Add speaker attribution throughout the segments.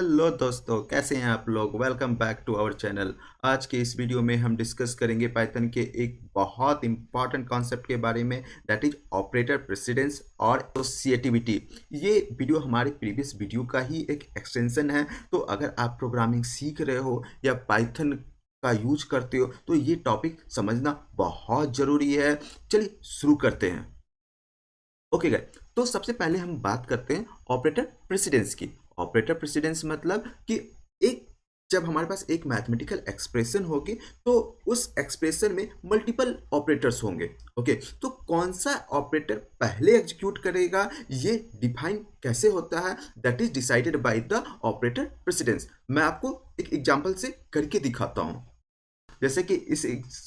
Speaker 1: Hello दोस्तों, कैसे हैं आप लोग। Welcome back to our channel. आज के इस वीडियो में हम डिस्कस करेंगे पाइथन के एक बहुत इंपॉर्टेंट कॉन्सेप्ट के बारे में, दैट इज ऑपरेटर प्रेसिडेंस और एसोसिएटिविटी। ये वीडियो हमारे प्रीवियस वीडियो का ही एक एक्सटेंशन है। तो अगर आप प्रोग्रामिंग सीख रहे हो या पाइथन का यूज करते हो तो ये टॉपिक समझना बहुत ज़रूरी है। चलिए शुरू करते हैं। ओके गाइस, तो सबसे पहले हम बात करते हैं ऑपरेटर प्रेसिडेंस की। ऑपरेटर प्रेसिडेंस मतलब कि एक जब हमारे पास एक मैथमेटिकल एक्सप्रेशन होगी तो उस एक्सप्रेशन में मल्टीपल ऑपरेटर्स होंगे। ओके, तो कौन सा ऑपरेटर पहले एग्जीक्यूट करेगा ये डिफाइन कैसे होता है, that is decided by the operator precedence. मैं आपको एक एग्जांपल से करके दिखाता हूँ। जैसे कि इस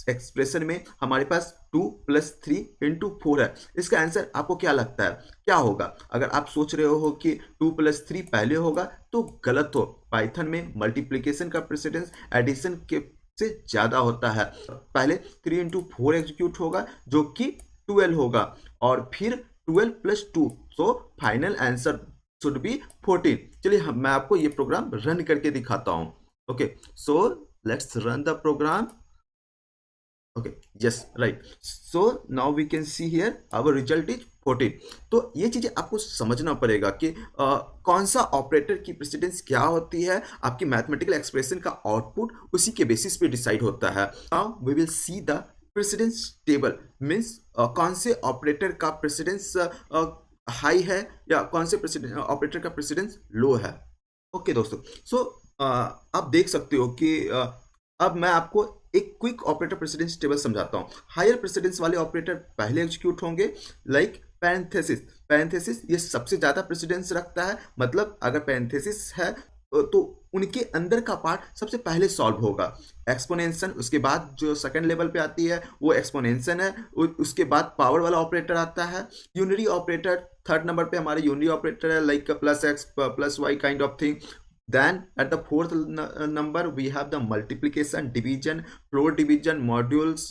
Speaker 1: एक्सप्रेशन में हमारे पास 2+3 × 4 है। इसका आंसर आपको क्या लगता है क्या होगा? अगर आप सोच रहे हो कि 2+3 पहले होगा तो गलत हो। पाइथन में मल्टीप्लिकेशन का प्रेसिडेंस एडिशन के से ज़्यादा होता है। पहले 3 × 4 एग्जीक्यूट होगा जो कि 12 होगा, और फिर 12+2, so final answer should be 14। चलिए मैं आपको ये प्रोग्राम रन करके दिखाता हूँ। Okay, so let's run the program. Okay, yes, right. So now we can see here our result is 14। तो ये चीजें आपको समझना पड़ेगा कि कौन सा ऑपरेटर की प्रेसिडेंस क्या होती है। आपकी मैथमेटिकल एक्सप्रेशन का आउटपुट उसी के बेसिस पे डिसाइड होता है। Now we will see the precedence table. Means कौन से ऑपरेटर का प्रेसिडेंस हाई है या कौन से ऑपरेटर का प्रेसिडेंस लो है। ओके दोस्तों, सो आप देख सकते हो कि अब मैं आपको एक क्विक ऑपरेटर प्रेसिडेंस टेबल समझाता हूँ। हायर प्रेसिडेंस वाले ऑपरेटर पहले एग्जीक्यूट होंगे, लाइक पैरेंथेसिस। पैरेंथेसिस ये सबसे ज़्यादा प्रेसिडेंस रखता है। मतलब अगर पैरेंथेसिस है तो उनके अंदर का पार्ट सबसे पहले सॉल्व होगा। एक्सपोनेंशन उसके बाद जो सेकंड लेवल पे आती है वो एक्सपोनेंशन है। उसके बाद पावर वाला ऑपरेटर आता है। यूनरी ऑपरेटर थर्ड नंबर पे हमारे यूनरी ऑपरेटर है, like +x +y kind of thing. Then at the fourth number we have the multiplication, division, floor division, modules।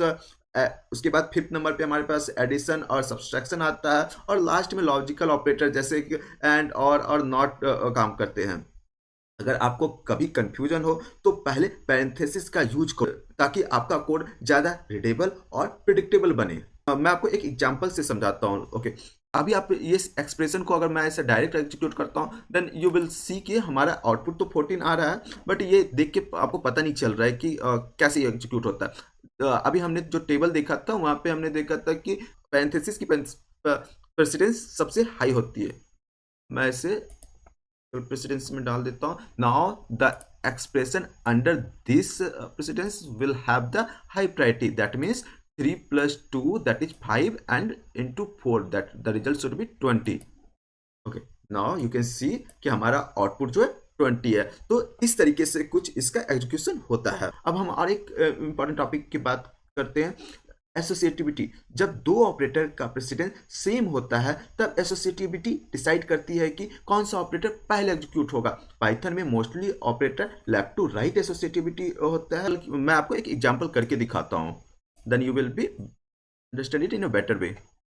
Speaker 1: उसके बाद फिफ्थ नंबर पे हमारे पास एडिशन और सब्सट्रैक्शन आता है, और लास्ट में लॉजिकल ऑपरेटर जैसे कि एंड और नॉट काम करते हैं। अगर आपको कभी कंफ्यूजन हो तो पहले पैरेंथेसिस का यूज करो ताकि आपका कोड ज़्यादा रीडेबल और प्रिडिक्टेबल बने। मैं आपको एक एग्जांपल से समझाता हूँ। ओके, अभी आप ये एक्सप्रेशन को अगर मैं ऐसे डायरेक्ट एग्जीक्यूट करता हूँ देन यू विल सी कि हमारा आउटपुट तो 14 आ रहा है, बट ये देख के आपको पता नहीं चल रहा है कि कैसे एग्जीक्यूट होता है। अभी हमने जो टेबल देखा था वहाँ पे हमने देखा था कि पैरेंथेसिस की प्रेसिडेंस सबसे हाई होती है। मैं इसे प्रेसिडेंस में डाल देता हूँ। Now the expression under this precedence will have the high priority, that means 3+2 that is 5 and into 4 that the result should be 20। okay, now you can see कि हमारा आउटपुट जो है 20 है। तो इस तरीके से कुछ इसका एग्जीक्यूशन होता है। अब हम और एक इंपॉर्टेंट टॉपिक की बात करते हैं, एसोसिएटिविटी। जब दो ऑपरेटर का प्रेसिडेंस सेम होता है तब एसोसिएटिविटी डिसाइड करती है कि कौन सा ऑपरेटर पहले एग्जीक्यूट होगा। पाइथन में mostly operator left to right associativity होता है। मैं आपको एक एग्जांपल करके दिखाता हूँ, then you will be understand it in a better way।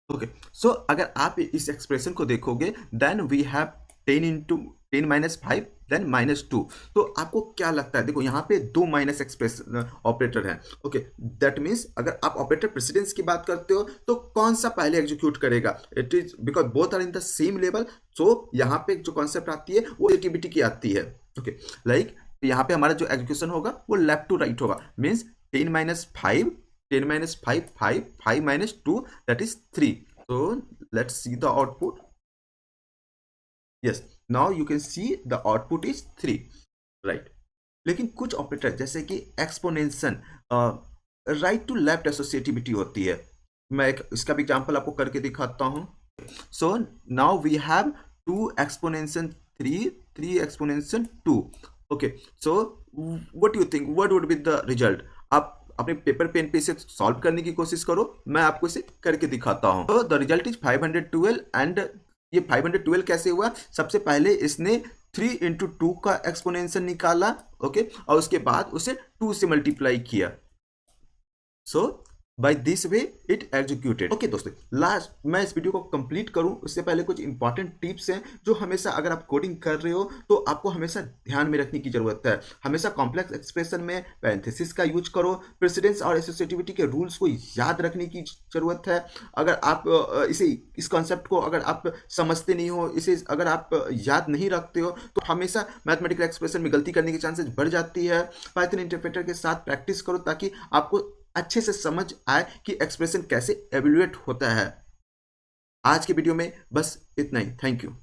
Speaker 1: okay, so अगर आप इस एक्सप्रेशन को देखोगे then we have 10 × 10 - 5 then -2। तो आपको क्या लगता है? देखो यहाँ पे दो माइनस एक्सप्रेशन ऑपरेटर हैं। ओके, दैट मीन्स अगर आप ऑपरेटर प्रेसिडेंस की बात करते हो तो कौन सा पहले एग्जीक्यूट करेगा? It is because both are in the same level. So यहाँ पे जो कॉन्सेप्ट आती है वो एक्टिविटी की आती है। ओके, लाइक यहाँ पे हमारा जो एग्जीक्यूशन होगा वो लेफ्ट टू राइट होगा। Means 10 - 5 10 - 5 5 5 - 2 that is 3। so let's see the output। yes, now you can see the output is 3, right। लेकिन कुछ ऑपरेटर जैसे कि एक्सपोनेंशन राइट टू लेफ्ट एसोसिएटिविटी होती है। मैं एक इसका भी एग्जांपल आपको करके दिखाता हूं। So now we have 2 exponentiation 3 3 exponentiation 2। Okay, so what you think what would be the result? आप अपने पेपर पेन पे इसे सॉल्व करने की कोशिश करो, मैं आपको इसे करके दिखाता हूँ। तो द रिजल्ट इज 512। एंड ये 512 कैसे हुआ? सबसे पहले इसने 3 × 2 का एक्सपोनेंशन निकाला। ओके, और उसके बाद उसे 2 से मल्टीप्लाई किया। So by this way it executed. Okay दोस्तों, लास्ट मैं इस वीडियो को कंप्लीट करूं उससे पहले कुछ इंपॉर्टेंट टिप्स हैं जो हमेशा अगर आप कोडिंग कर रहे हो तो आपको हमेशा ध्यान में रखने की जरूरत है। हमेशा कॉम्प्लेक्स एक्सप्रेशन में पैरेंथेसिस का यूज करो। प्रेसिडेंस और एसोसिएटिविटी के रूल्स को याद रखने की जरूरत है। अगर आप इस कॉन्सेप्ट को अगर आप समझते नहीं हो, इसे अगर आप याद नहीं रखते हो तो हमेशा मैथमेटिकल एक्सप्रेशन में गलती करने की चांसेस बढ़ जाती है। पाइथन इंटरप्रेटर के साथ प्रैक्टिस करो ताकि आपको अच्छे से समझ आए कि एक्सप्रेशन कैसे एवेल्युएट होता है। आज के वीडियो में बस इतना ही। Thank you.